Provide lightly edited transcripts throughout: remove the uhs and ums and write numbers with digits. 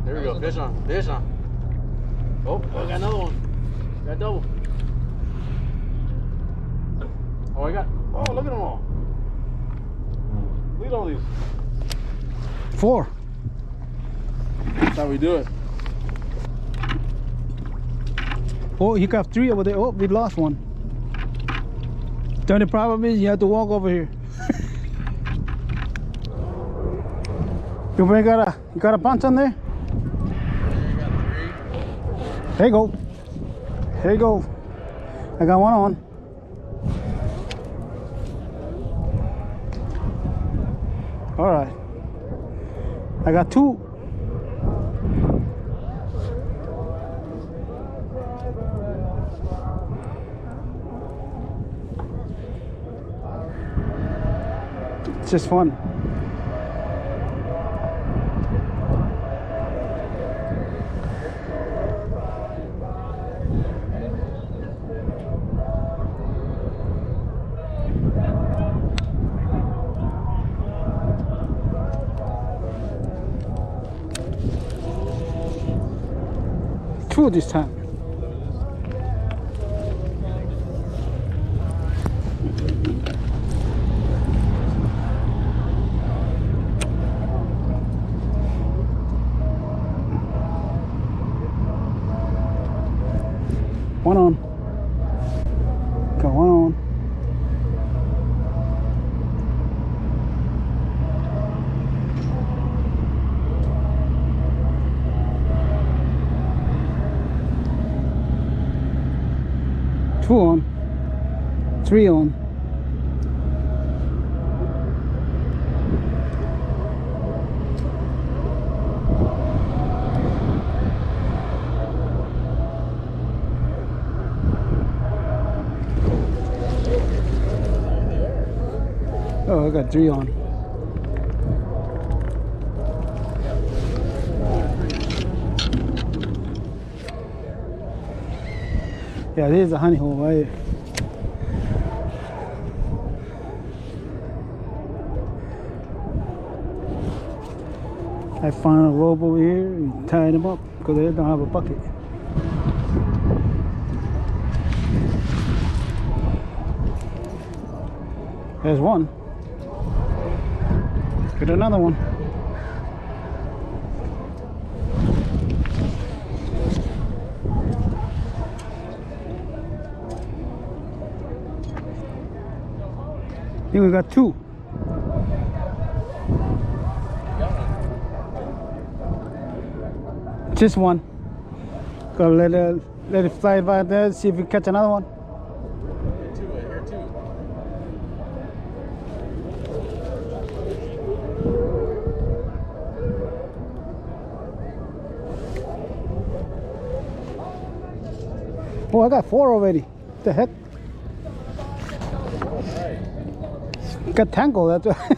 There we go. Fish on. Fish on. Oh, I got another one. Got double. Oh, I got. Oh, look at them all. Look at all these. 4. That's how we do it. Oh, you got 3 over there. Oh, we lost one. The only problem is you have to walk over here. You got a bunch on there? I got 3. There you go. There you go. I got one on. All right. I got 2. It's just fun. Two this time. One on. Got one on. Two on. 3 on. Oh, I got 3 on. Yeah, there's a honey hole right here. I found a rope over here and tied them up because they don't have a bucket. There's one. Get another one. I think we got 2. Just one. Go let it fly by there. See if we catch another one. Here too. Oh, I got 4 already. What the heck? Got tangled. That's why.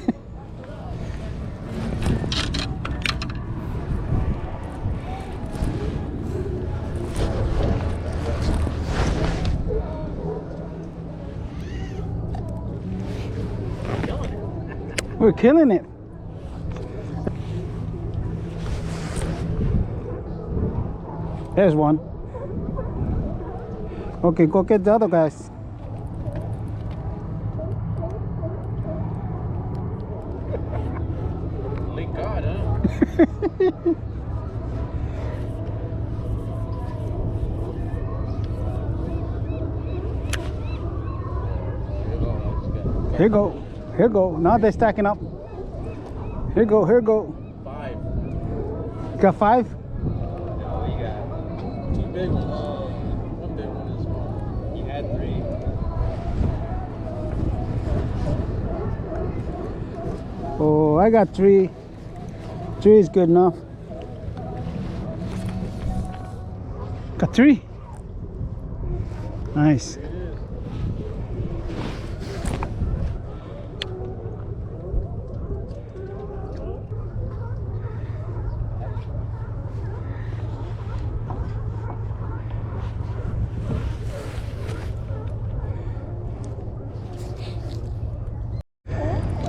We're killing it. There's one. Okay, go get the other guys. Thank God, huh? Here go. Here go. Now they're stacking up. Here go. Here go. 5. You got 5? No, you got 2 big ones. One big one is small. You had 3. Oh, I got 3. 3 is good enough. Got 3. Nice.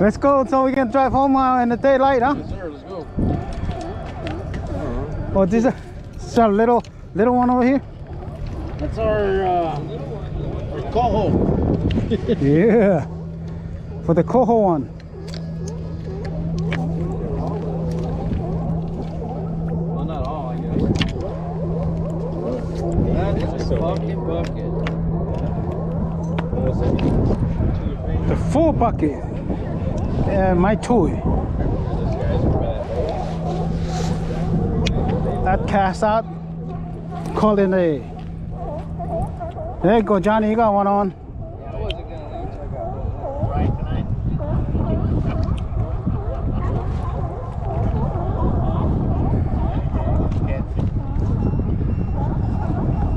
Let's go so we can drive home in the daylight, huh? Yes, sir. Let's go. Oh, this is a little one over here. That's our coho. Yeah, for the coho one. Well, not all, I guess. That is a fucking bucket. The full bucket. My toy. That cast out. Call it a. There you go, Johnny. You got one on. I wasn't gonna leave till I got one right tonight.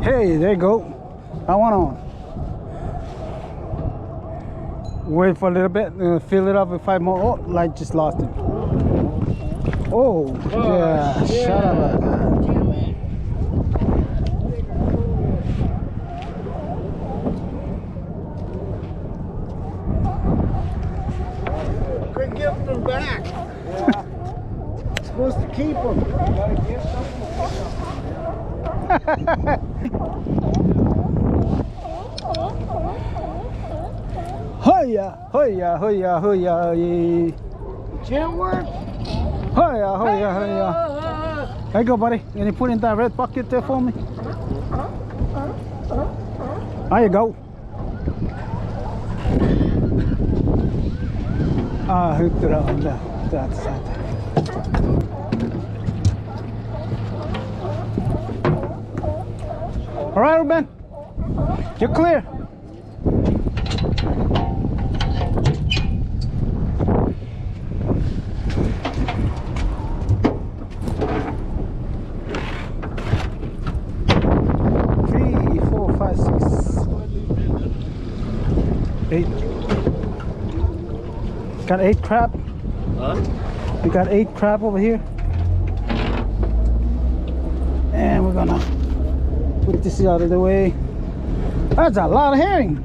Hey, there you go. Got one on. Wait for a little bit. Fill it up with 5 more. Oh, light just lost it. Oh, yeah. Shut up. Couldn't give them back. Yeah. Supposed to keep them. Gotta give Hoya, hoya, hoya, hoya. Can't work. Hoya, hoya, hoya. There you go, buddy. Can you put in that red bucket there for me? There you go. Ah, hooked it up on that side. All right, Ruben. You're clear. Eight. Got 8 crab. Huh? We got 8 crab over here. And we're gonna put this out of the way. That's a lot of herring.